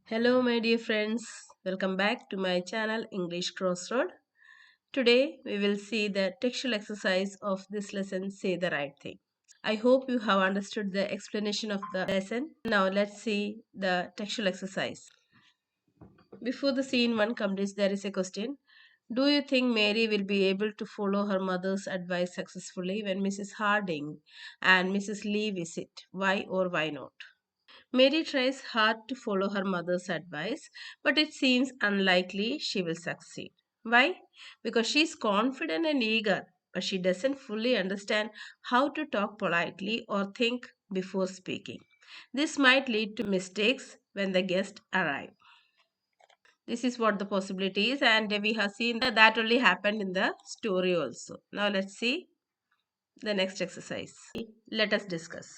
Hello, my dear friends. Welcome back to my channel English Crossroad. Today we will see the textual exercise of this lesson, Say the Right Thing. I hope you have understood the explanation of the lesson. Now let's see the textual exercise. Before the scene 1 completes, there is a question. Do you think Mary will be able to follow her mother's advice successfully when Mrs. Harding and Mrs. Lee visit? Why or why not? Mary tries hard to follow her mother's advice, but it seems unlikely she will succeed. Why? Because she is confident and eager, but she doesn't fully understand how to talk politely or think before speaking. This might lead to mistakes when the guests arrive. This is what the possibility is, and we have seen that only happened in the story also. Now let's see the next exercise. Let us discuss.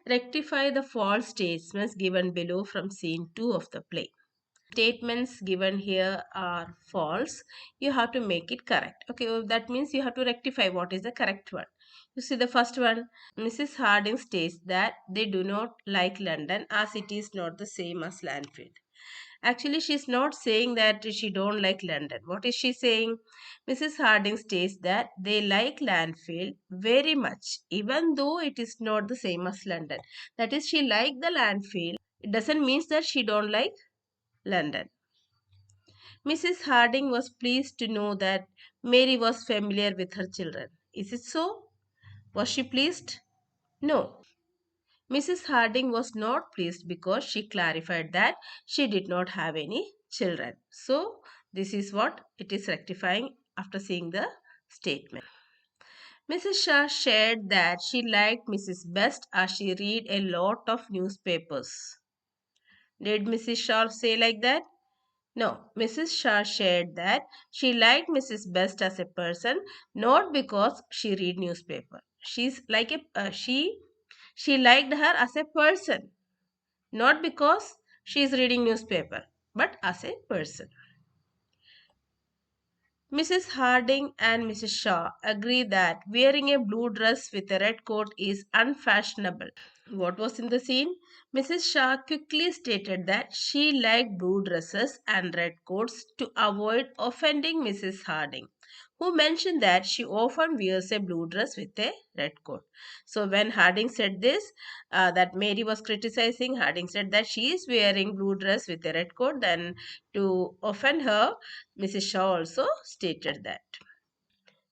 Rectify the false statements given below from scene 2 of the play. Statements given here are false. You have to make it correct. Okay, well, that means you have to rectify what is the correct one. You see the first one. Mrs. Harding states that they do not like London as it is not the same as Lanfield. Actually, she's not saying that she don't like London. What is she saying? Mrs. Harding states that they like Lanfield very much, even though it is not the same as London. That is, she like the Lanfield. It doesn't mean that she don't like London. Mrs. Harding was pleased to know that Mary was familiar with her children. Is it so? Was she pleased? No. Mrs. Harding was not pleased because she clarified that she did not have any children. So, this is what it is rectifying after seeing the statement. Mrs. Shah shared that she liked Mrs. Best as she read a lot of newspapers. Did Mrs. Shah say like that? No, Mrs. Shah shared that she liked Mrs. Best as a person, not because she read newspaper. She's like she liked her as a person, not because she is reading newspaper, but as a person. Mrs. Harding and Mrs. Shaw agree that wearing a blue dress with a red coat is unfashionable. What was in the scene? Mrs. Shah quickly stated that she liked blue dresses and red coats to avoid offending Mrs. Harding, who mentioned that she often wears a blue dress with a red coat. So, when Harding said this, that Mary was criticizing, Harding said that she is wearing blue dress with a red coat. Then, to offend her, Mrs. Shaw also stated that.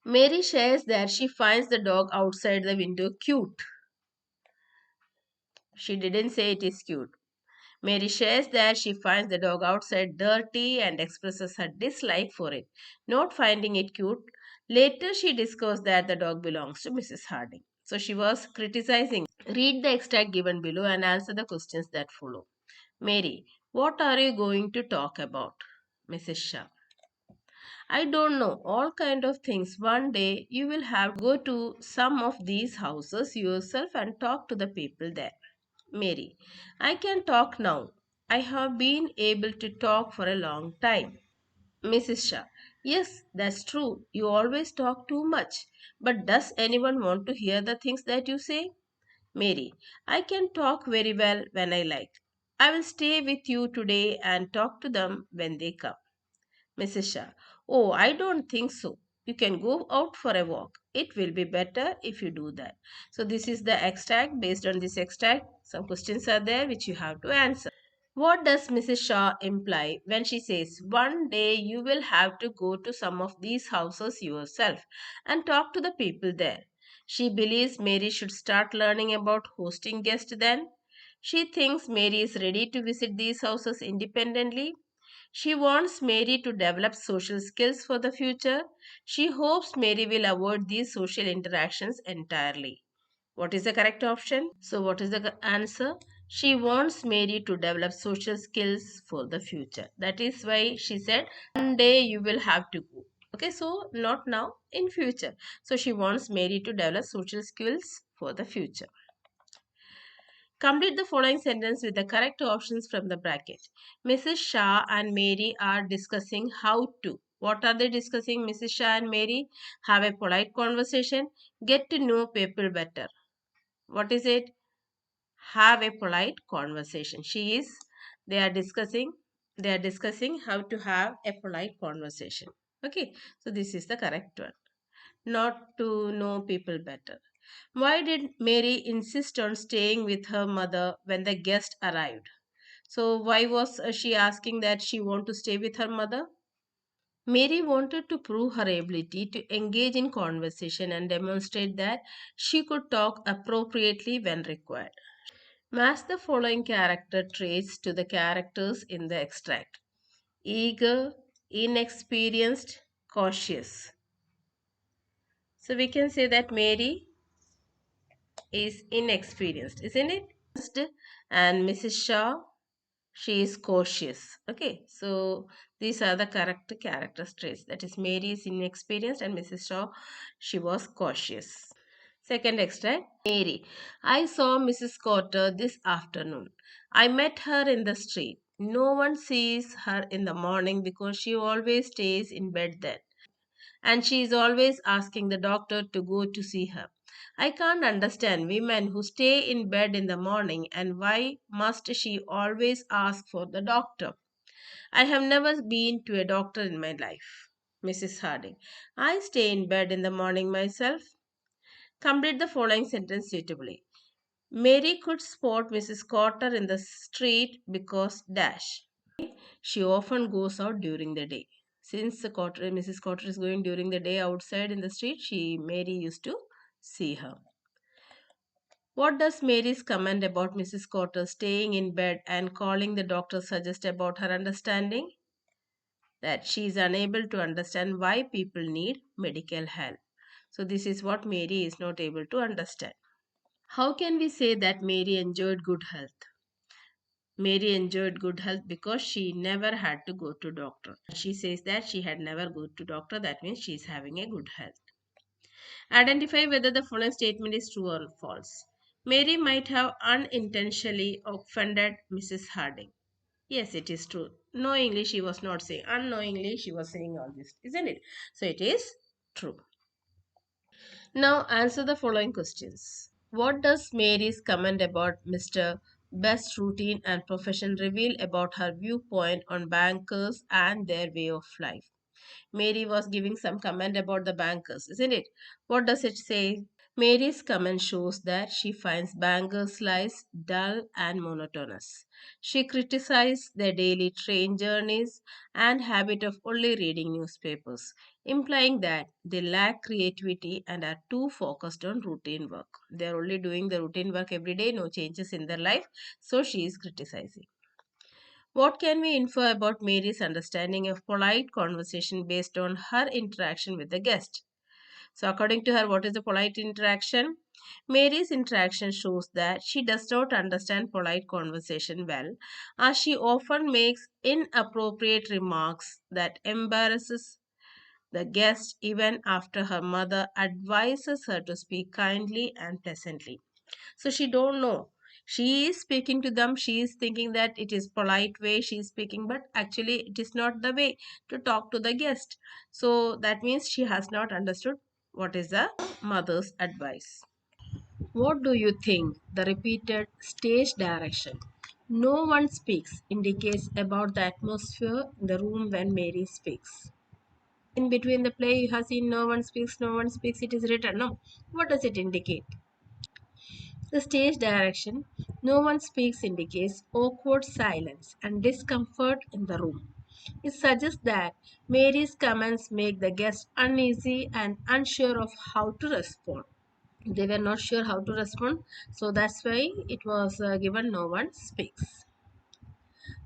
Mary shares that she finds the dog outside the window cute. She didn't say it is cute. Mary shares that she finds the dog outside dirty and expresses her dislike for it, not finding it cute. Later, she discovers that the dog belongs to Mrs. Harding. So she was criticizing. Read the extract given below and answer the questions that follow. Mary, what are you going to talk about? Mrs. Shah. I don't know, all kind of things. One day you will have to go to some of these houses yourself and talk to the people there. Mary, I can talk now. I have been able to talk for a long time. Mrs. Shah, yes, that's true. You always talk too much. But does anyone want to hear the things that you say? Mary, I can talk very well when I like. I will stay with you today and talk to them when they come. Mrs. Shah, oh, I don't think so. You can go out for a walk. It will be better if you do that. So, this is the extract. Based on this extract, some questions are there which you have to answer. What does Mrs. Shaw imply when she says, one day you will have to go to some of these houses yourself and talk to the people there? She believes Mary should start learning about hosting guests then. She thinks Mary is ready to visit these houses independently. She wants Mary to develop social skills for the future. She hopes Mary will avoid these social interactions entirely. What is the correct option? So, what is the answer? She wants Mary to develop social skills for the future. That is why she said, one day you will have to go. Okay, so not now, in future. So, she wants Mary to develop social skills for the future. Complete the following sentence with the correct options from the bracket. Mrs. Shah and Mary are discussing how to. What are they discussing? Mrs. Shah and Mary have a polite conversation. Get to know people better. What is it? Have a polite conversation. She is They are discussing they are discussing how to have a polite conversation. Okay, so this is the correct one. Not to know people better. Why did Mary insist on staying with her mother when the guest arrived? So why was she asking that she want to stay with her mother? Mary wanted to prove her ability to engage in conversation and demonstrate that she could talk appropriately when required. Match the following character traits to the characters in the extract: eager, inexperienced, cautious. So we can say that Mary is inexperienced, isn't it? And Mrs. Shaw, she is cautious. Okay, so these are the correct character traits. That is, Mary is inexperienced and Mrs. Shaw, she was cautious. Second extract, Mary. I saw Mrs. Cotter this afternoon. I met her in the street. No one sees her in the morning because she always stays in bed then. And she is always asking the doctor to go to see her. I can't understand women who stay in bed in the morning, and why must she always ask for the doctor? I have never been to a doctor in my life. Mrs. Harding. I stay in bed in the morning myself. Complete the following sentence suitably. Mary could spot Mrs. Cotter in the street because dash. She often goes out during the day. Since Mrs. Cotter is going during the day outside in the street, Mary used to see her. What does Mary's comment about Mrs. Cotter staying in bed and calling the doctor suggest about her understanding? That she is unable to understand why people need medical help. So this is what Mary is not able to understand. How can we say that Mary enjoyed good health? Mary enjoyed good health because she never had to go to doctor. She says that she had never go to doctor. That means she is having a good health. Identify whether the following statement is true or false. Mary might have unintentionally offended Mrs. Harding. Yes, it is true. Knowingly she was not saying. Unknowingly she was saying all this, isn't it? So it is true. Now answer the following questions. What does Mary's comment about Mr. Best's routine and profession reveal about her viewpoint on bankers and their way of life? Mary was giving some comment about the bankers, isn't it? What does it say? Mary's comment shows that she finds bankers' lives dull and monotonous. She criticized their daily train journeys and habit of only reading newspapers, implying that they lack creativity and are too focused on routine work. They are only doing the routine work every day, no changes in their life, so she is criticizing. What can we infer about Mary's understanding of polite conversation based on her interaction with the guest? So, according to her, what is the polite interaction? Mary's interaction shows that she does not understand polite conversation well, as she often makes inappropriate remarks that embarrasses the guest even after her mother advises her to speak kindly and pleasantly. So she don't know. She is speaking to them. She is thinking that it is polite way she is speaking, but actually it is not the way to talk to the guest. So that means she has not understood what is the mother's advice. What do you think the repeated stage direction? No one speaks indicates about the atmosphere in the room when Mary speaks. In between the play, you have seen no one speaks, it is written. No. What does it indicate? The stage direction, no one speaks indicates awkward silence and discomfort in the room. It suggests that Mary's comments make the guests uneasy and unsure of how to respond. They were not sure how to respond, so that's why it was given no one speaks.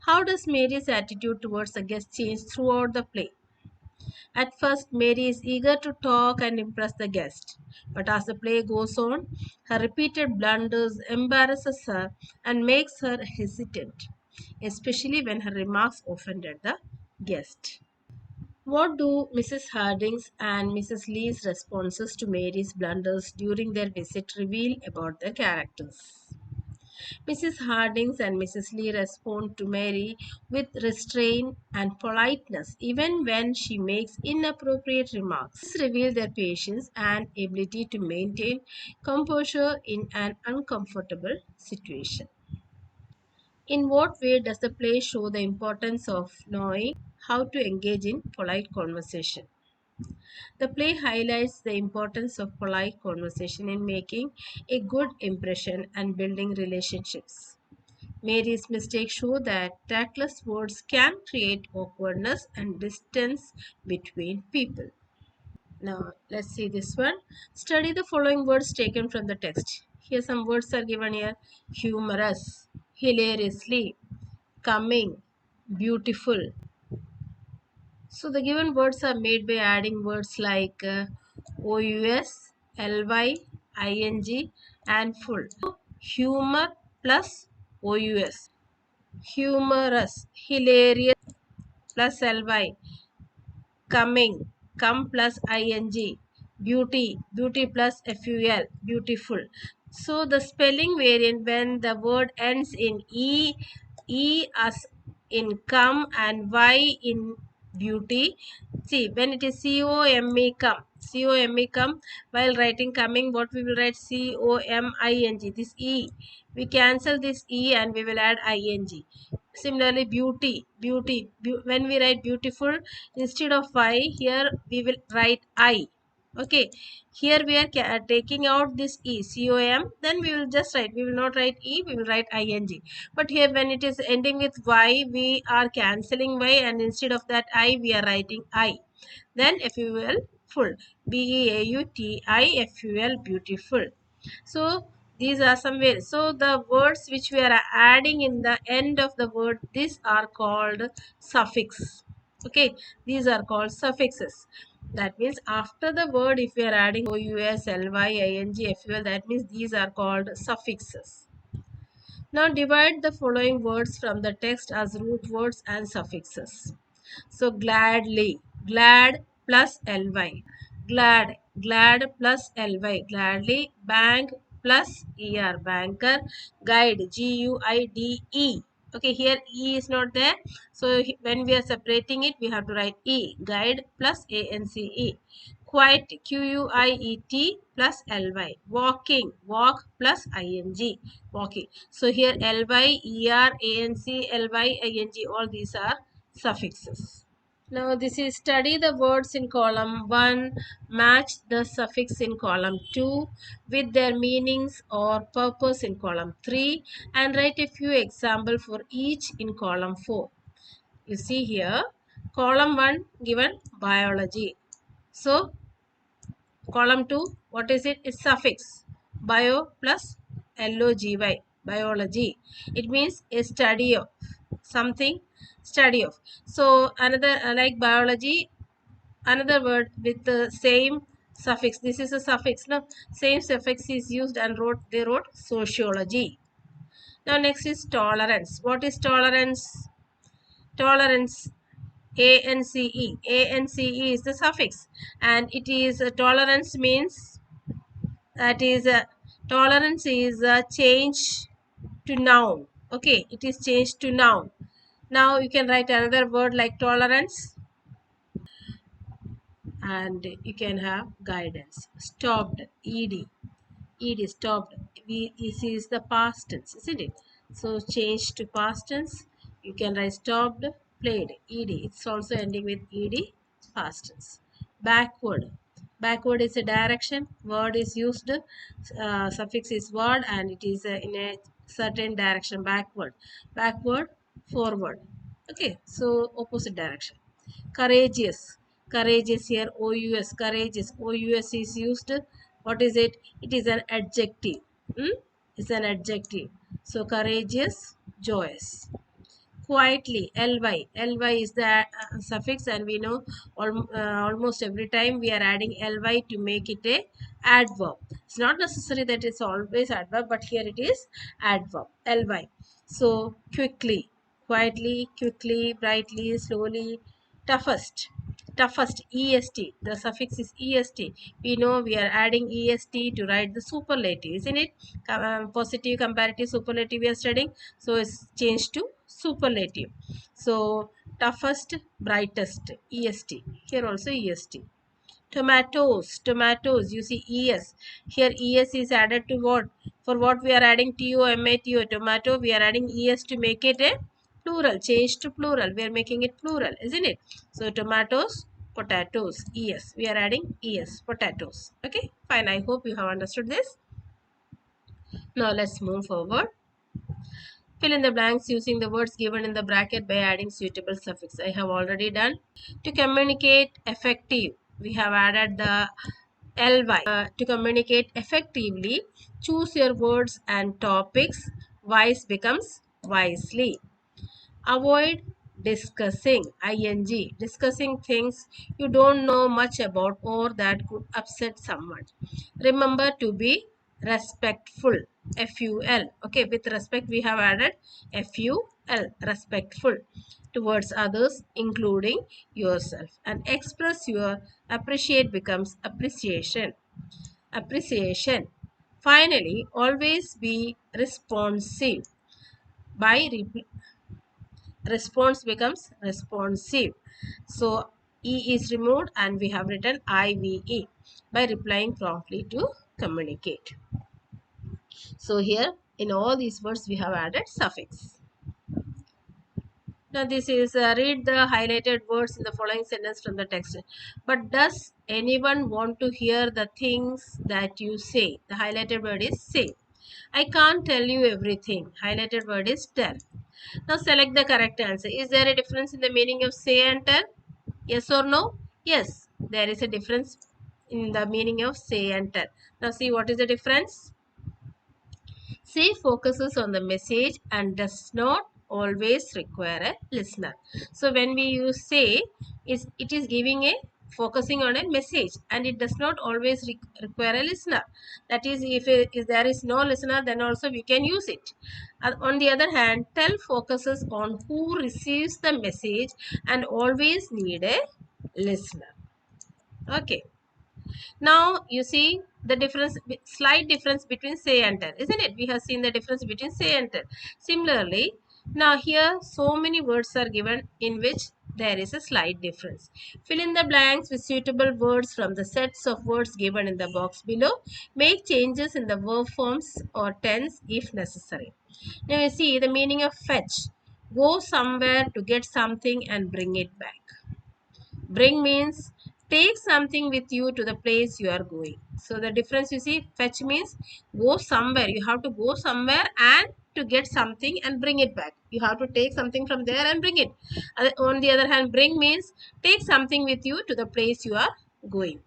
How does Mary's attitude towards the guest change throughout the play? At first, Mary is eager to talk and impress the guest, but as the play goes on, her repeated blunders embarrasses her and makes her hesitant, especially when her remarks offended the guest. What do Mrs. Harding's and Mrs. Lee's responses to Mary's blunders during their visit reveal about their characters? Mrs. Harding and Mrs. Lee respond to Mary with restraint and politeness, even when she makes inappropriate remarks. This reveals their patience and ability to maintain composure in an uncomfortable situation. In what way does the play show the importance of knowing how to engage in polite conversation? The play highlights the importance of polite conversation in making a good impression and building relationships. Mary's mistakes show that tactless words can create awkwardness and distance between people. Now, let's see this one. Study the following words taken from the text. Here, some words are given here: humorous, hilariously, coming, beautiful. So, the given words are made by adding words like OUS, LY, ING, and full. Humor plus OUS. Humorous, hilarious plus ly, coming, come plus ing, beauty, beauty plus ful, beautiful. So the spelling variant, when the word ends in e as in come and y in beauty. See, when it is come, come, while writing coming, what we will write? coming, this e, we cancel this e and we will add ing. Similarly, beauty, when we write beautiful, instead of y, here we will write I. Okay, here we are taking out this e, com, then we will just write, we will not write e, we will write ing. But here when it is ending with y, we are cancelling y, and instead of that I, we are writing I. Then ful, full, beautiful, beautiful. So these are some ways. So the words which we are adding in the end of the word, these are called suffix. Okay, these are called suffixes. That means after the word, if we are adding ous, ly, ing, ful, that means these are called suffixes. Now divide the following words from the text as root words and suffixes. So gladly, glad plus ly, glad, glad plus ly, gladly, bank plus er, banker, guide, guide. Okay, here e is not there, so when we are separating it, we have to write e, guide plus ance. Quiet, quiet plus ly, walking, walk plus ing, walking. So here ly, er, anc, ly, ing, all these are suffixes. Now this is study the words in column 1, match the suffix in column 2 with their meanings or purpose in column 3, and write a few examples for each in column 4. You see here, column 1 given biology. So column 2, what is it? It's suffix. Bio plus logy, biology. It means a study of something, study of. So another, like biology, another word with the same suffix. This is a suffix. No, same suffix is used, and they wrote sociology. Now next is tolerance. What is tolerance? Tolerance, ance. Ance is the suffix, and it is tolerance means, that is tolerance is a change to noun. Okay, it is changed to noun. Now you can write another word like tolerance, and you can have guidance. Stopped, ed, stopped. This is the past tense, isn't it? So change to past tense, you can write stopped, played, ed, it's also ending with ed, past tense. Backward, backward is a direction, word is used, suffix is word, and it is in a certain direction. Backward, backward, forward. Okay, so opposite direction. Courageous, courageous, here ous, courageous, ous is used. What is it? It is an adjective. It's an adjective. So courageous, joyous. Quietly, ly is the suffix, and we know almost every time we are adding ly to make it a adverb. It's not necessary that it's always adverb, but here it is adverb, ly. So quickly, quietly, quickly, brightly, slowly. Toughest, toughest, est, the suffix is est. We know we are adding est to write the superlative, isn't it? Positive, comparative, superlative we are studying, so it's changed to superlative. So toughest, brightest, est, here also est. Tomatoes, tomatoes. You see es. Here es is added to what? For what we are adding tomato, tomato. We are adding es to make it a plural. Change to plural. We are making it plural, isn't it? So tomatoes, potatoes, es. We are adding es, potatoes. Okay, fine. I hope you have understood this. Now let's move forward. Fill in the blanks using the words given in the bracket by adding suitable suffix. I have already done. To communicate effective, we have added the ly. To communicate effectively, choose your words and topics. Wise becomes wisely. Avoid discussing, ing, discussing things you don't know much about or that could upset someone. Remember to be respectful, ful. Okay, with respect we have added ful, respectful towards others including yourself. And express your appreciate becomes appreciation, appreciation. Finally, always be responsive. By response becomes responsive. So E is removed and we have written IVE, by replying promptly to communicate. So here in all these words we have added suffix. Now this is read the highlighted words in the following sentence from the text. But does anyone want to hear the things that you say? The highlighted word is say. I can't tell you everything. Highlighted word is tell. Now select the correct answer. Is there a difference in the meaning of say and tell? Yes or no? Yes, there is a difference in the meaning of say and tell. Now see what is the difference. Say focuses on the message and does not always require a listener. So when we use say, it is giving a focusing on a message and it does not always require a listener. That is, if there is no listener, then also we can use it. On the other hand, tell focuses on who receives the message and always need a listener. Okay. Now you see the difference, slight difference between say and tell, isn't it? We have seen the difference between say and tell. Similarly, now here so many words are given in which there is a slight difference. Fill in the blanks with suitable words from the sets of words given in the box below. Make changes in the verb forms or tense if necessary. Now you see the meaning of fetch. Go somewhere to get something and bring it back. Bring means take something with you to the place you are going. So the difference you see, fetch means go somewhere. You have to go somewhere and to get something and bring it back. You have to take something from there and bring it. On the other hand, bring means take something with you to the place you are going.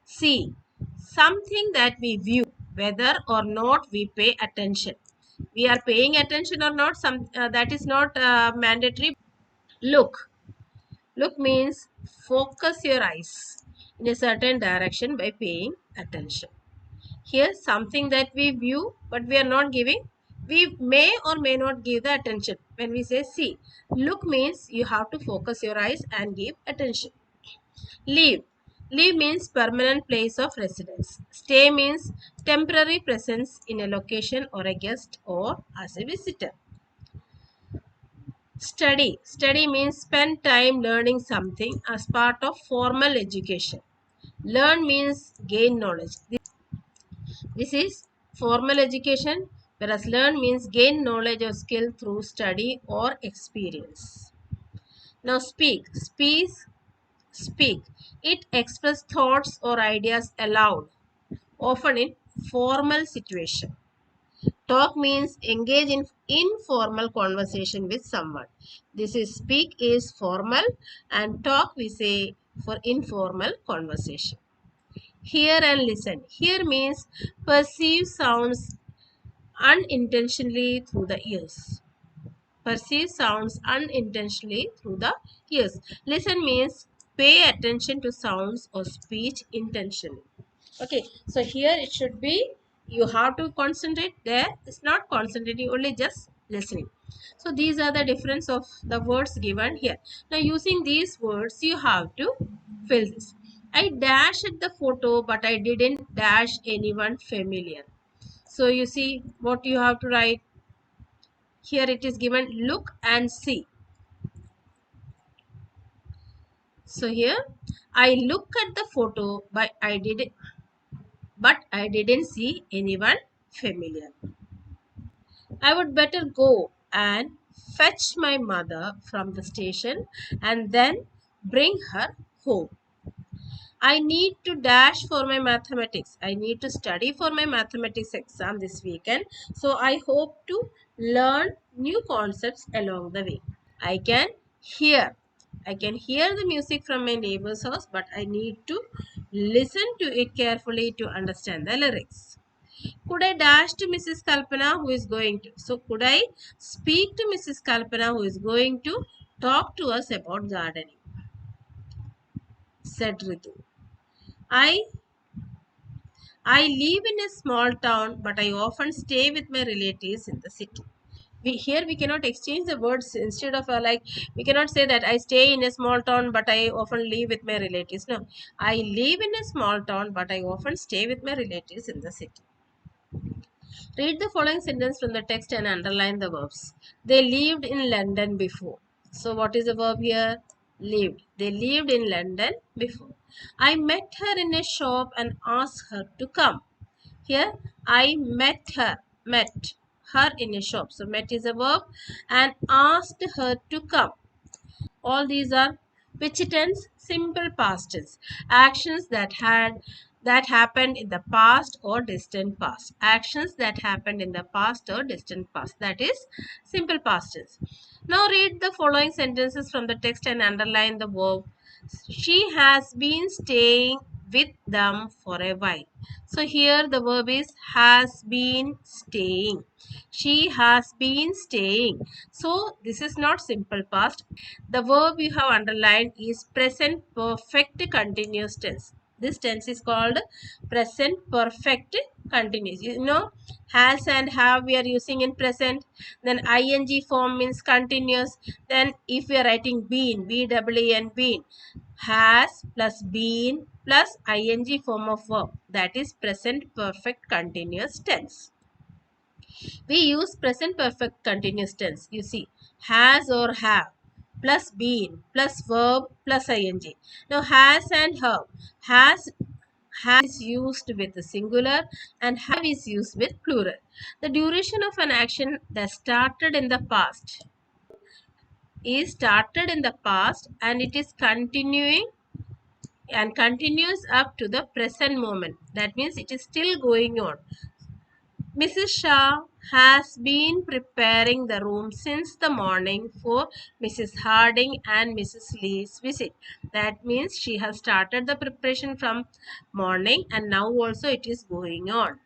See, something that we view, whether or not we pay attention. We are paying attention or not, that is not mandatory. Look. Look means focus your eyes in a certain direction by paying attention. Here, something that we view but we are not giving, we may or may not give the attention. When we say see, look means you have to focus your eyes and give attention. Live. Live means permanent place of residence. Stay means temporary presence in a location or a guest or as a visitor. Study. Study means spend time learning something as part of formal education. Learn means gain knowledge. This is formal education, whereas learn means gain knowledge or skill through study or experience. Now speak. Speak. It expresses thoughts or ideas aloud, often in formal situation. Talk means engage in informal conversation with someone. This is speak is formal and talk we say for informal conversation. Hear and listen. Hear means perceive sounds unintentionally through the ears. Perceive sounds unintentionally through the ears. Listen means pay attention to sounds or speech intentionally. Okay, so here it should be you have to concentrate. There it's not concentrating, only just listening. So these are the difference of the words given here. Now using these words you have to fill this. I dashed the photo but I didn't dash anyone familiar. So you see what you have to write. Here it is given look and see. So here I look at the photo but I didn't see anyone familiar. I would better go and fetch my mother from the station and then bring her home. I need to dash for my mathematics. I need to study for my mathematics exam this weekend. So I hope to learn new concepts along the way. I can hear. I can hear the music from my neighbor's house, but I need to listen to it carefully to understand the lyrics. Could I dash to Mrs. Kalpana who is going to? So could I speak to Mrs. Kalpana who is going to talk to us about gardening? Said Ritu. I I live in a small town, but I often stay with my relatives in the city. Here we cannot exchange the words instead of like we cannot say that I stay in a small town, but I often live with my relatives. No, I live in a small town, but I often stay with my relatives in the city. Read the following sentence from the text and underline the verbs. They lived in London before. So what is the verb here? Lived. They lived in London before. I met her in a shop and asked her to come. Here I met her in a shop. So met is a verb and asked her to come. All these are which tense? Simple past tense. Actions that happened in the past or distant past. Actions that happened in the past or distant past. That is simple past tense. Now read the following sentences from the text and underline the verb. She has been staying with them for a while. So here the verb is has been staying. She has been staying. So this is not simple past. The verb you have underlined is present perfect continuous tense. This tense is called present perfect continuous. You know, has and have we are using in present. Then ing form means continuous. Then if we are writing been, B-E-E-N, been, has plus been plus ing form of verb. That is present perfect continuous tense. We use present perfect continuous tense. You see, has or have plus been plus verb plus ing. Now has and have. Has is used with the singular and have is used with plural. The duration of an action that started in the past is started in the past and it is continuing and continues up to the present moment. That means it is still going on. Mrs. Shah has been preparing the room since the morning for Mrs. Harding and Mrs. Lee's visit. That means she has started the preparation from morning and now also it is going on.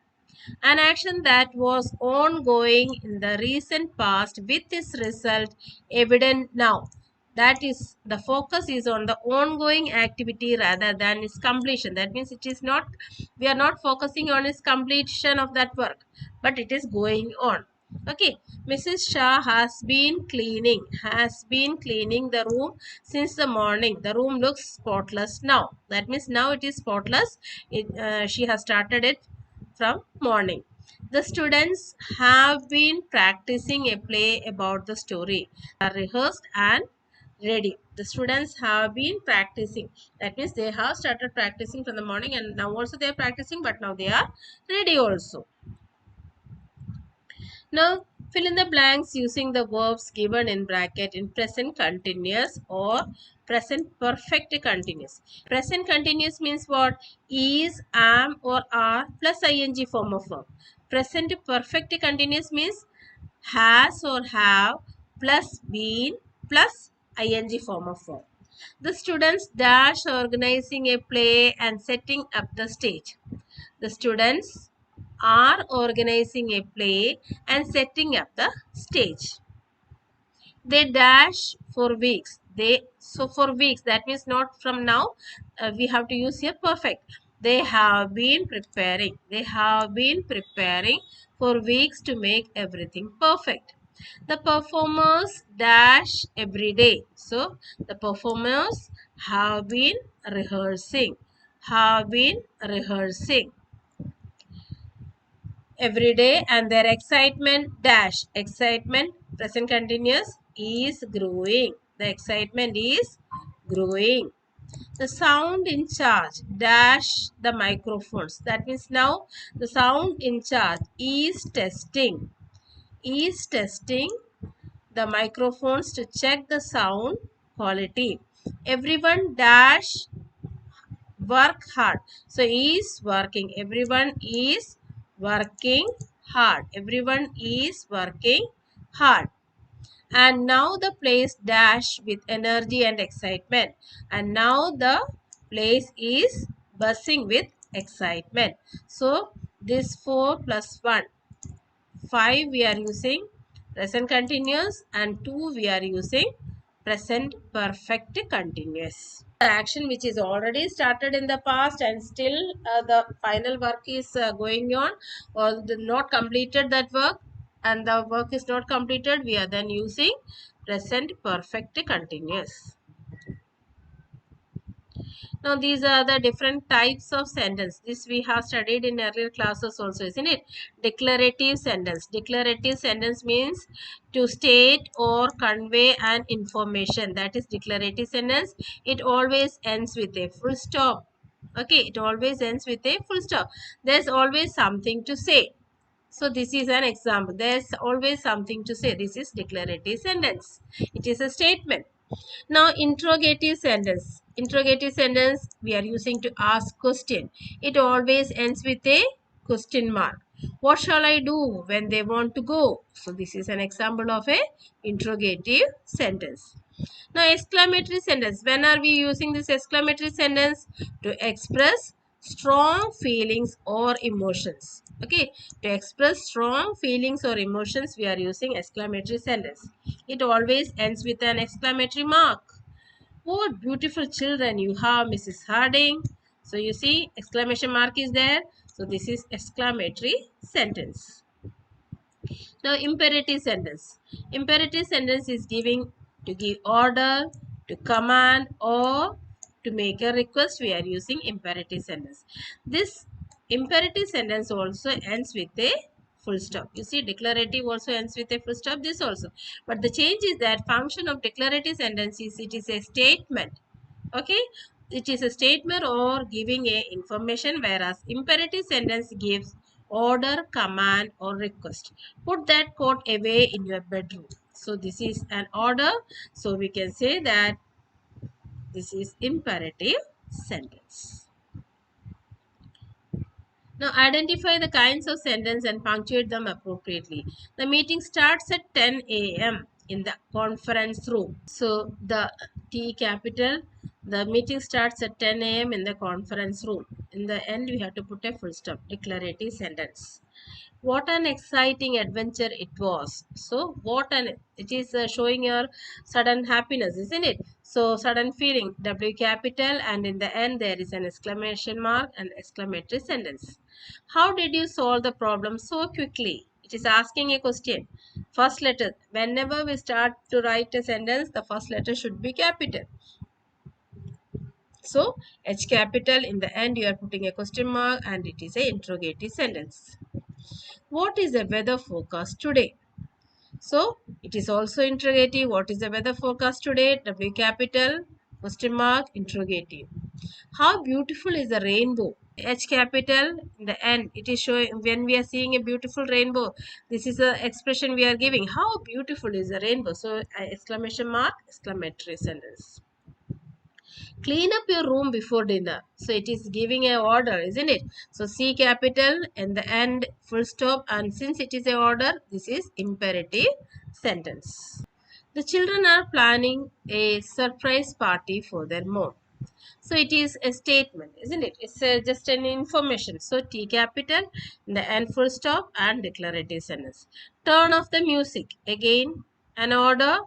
An action that was ongoing in the recent past with its result evident now. That is, the focus is on the ongoing activity rather than its completion. That means it is not, we are not focusing on its completion of that work, but it is going on. Okay, Mrs. Shah has been cleaning the room since the morning. The room looks spotless now. That means now it is spotless. She has started it from morning. The students have been practicing a play about the story. They are rehearsed and ready. The students have been practicing. That means they have started practicing from the morning and now also they are practicing, but now they are ready also. Now, fill in the blanks using the verbs given in bracket in present continuous or present perfect continuous. Present continuous means what? Is, am or are plus ing form of verb. Present perfect continuous means has or have plus been plus ing form of verb. The students dash organizing a play and setting up the stage. The students are organizing a play and setting up the stage. They dash for weeks. So for weeks, that means not from now. We have to use here perfect. They have been preparing. They have been preparing for weeks to make everything perfect. The performers dash every day. So the performers have been rehearsing. Have been rehearsing every day, and their excitement dash excitement present continuous is growing. The excitement is growing. The sound in charge dash the microphones. That means now the sound in charge is testing the microphones to check the sound quality. Everyone dash work hard. So is working. Everyone is working hard. Everyone is working hard. And now the place dash with energy and excitement. And now the place is buzzing with excitement. So this 4 plus 1, 5 we are using present continuous, and 2 we are using present perfect continuous. The action which is already started in the past and still the final work is going on, or not completed that work, and the work is not completed, we are then using present perfect continuous. Now these are the different types of sentence. This we have studied in earlier classes also, isn't it? Declarative sentence. Declarative sentence means to state or convey an information. That is declarative sentence. It always ends with a full stop. Okay, it always ends with a full stop. There's always something to say. So this is an example. There's always something to say. This is declarative sentence. It is a statement. Now interrogative sentence. Interrogative sentence we are using to ask question. It always ends with a question mark. What shall I do when they want to go? So this is an example of a interrogative sentence. Now exclamatory sentence. When are we using this exclamatory sentence? To express strong feelings or emotions. Okay, to express strong feelings or emotions we are using exclamatory sentence. It always ends with an exclamatory mark. What beautiful children you have, Mrs. Harding. So you see exclamation mark is there. So this is exclamatory sentence. Now imperative sentence. Imperative sentence is giving to give order, to command, or to make a request. We are using imperative sentence. This imperative sentence also ends with a full stop. You see declarative also ends with a full stop. This also. But the change is that function of declarative sentence is it is a statement. Okay. It is a statement or giving a information, whereas imperative sentence gives order, command, or request. Put that coat away in your bedroom. So this is an order. So we can say that this is imperative sentence. Now identify the kinds of sentence and punctuate them appropriately. The meeting starts at 10 a.m. in the conference room. So the T capital, the meeting starts at 10 a.m. in the conference room. In the end, we have to put a full stop. Declarative sentence. What an exciting adventure it was. So it is showing your sudden happiness, isn't it? So sudden feeling, W capital, and in the end there is an exclamation mark and exclamatory sentence. How did you solve the problem so quickly? It is asking a question. First letter. Whenever we start to write a sentence, the first letter should be capital. So H capital, in the end you are putting a question mark and it is a interrogative sentence. What is the weather forecast today? So it is also interrogative. What is the weather forecast today? W capital, question mark, interrogative. How beautiful is the rainbow? H capital, in the end, it is showing when we are seeing a beautiful rainbow. This is the expression we are giving. How beautiful is the rainbow? So exclamation mark, exclamatory sentence. Clean up your room before dinner. So it is giving a order, isn't it? So C capital and the end full stop, and since it is a order, this is imperative sentence. The children are planning a surprise party for their mom. So it is a statement, isn't it? It's just an information. So T capital, the end full stop, and declarative sentence. Turn off the music. Again, an order.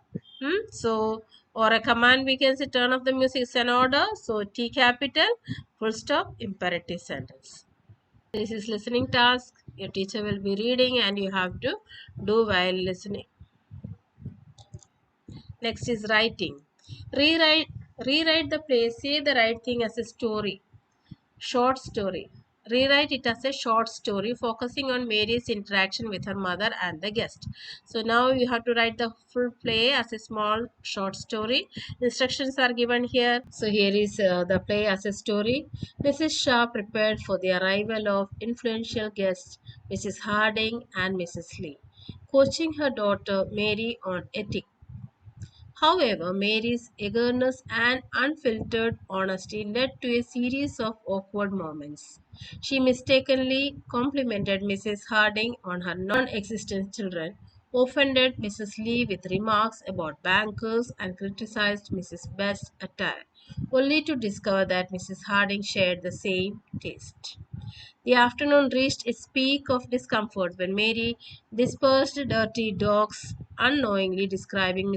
So, or a command, we can say turn off the music is an order. So T capital, full stop, imperative sentence. This is listening task. Your teacher will be reading and you have to do while listening. Next is writing. Rewrite the play. Say the right thing as a story. Short story. rewrite it as a short story focusing on Mary's interaction with her mother and the guest. So now you have to write the full play as a small short story. Instructions are given here. So here is the play as a story. Mrs. Shaw prepared for the arrival of influential guests Mrs. Harding and Mrs. Lee, coaching her daughter Mary on etiquette. However, Mary's eagerness and unfiltered honesty led to a series of awkward moments. She mistakenly complimented Mrs. Harding on her non existent children, offended Mrs. Lee with remarks about bankers, and criticized Mrs. Best's attire, only to discover that Mrs. Harding shared the same taste. The afternoon reached its peak of discomfort when Mary dispersed dirty dogs, unknowingly describing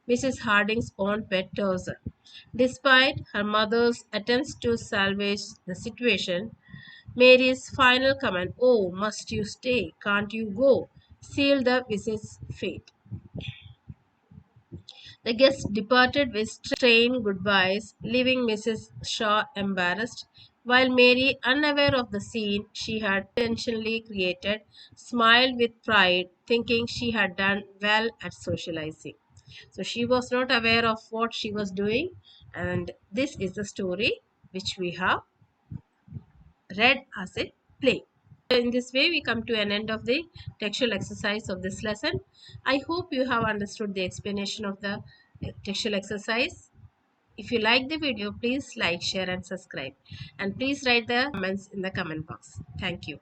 Mrs. Harding's own pet Towser. Despite her mother's attempts to salvage the situation, Mary's final comment, "Oh, must you stay? Can't you go?" sealed the visit's fate. The guests departed with strained goodbyes, leaving Mrs. Shaw embarrassed, while Mary, unaware of the scene she had intentionally created, smiled with pride, thinking she had done well at socializing. So she was not aware of what she was doing, and this is the story which we have read as a play. In this way, we come to an end of the textual exercise of this lesson. I hope you have understood the explanation of the textual exercise. If you like the video, please like, share and subscribe. And please write the comments in the comment box. Thank you.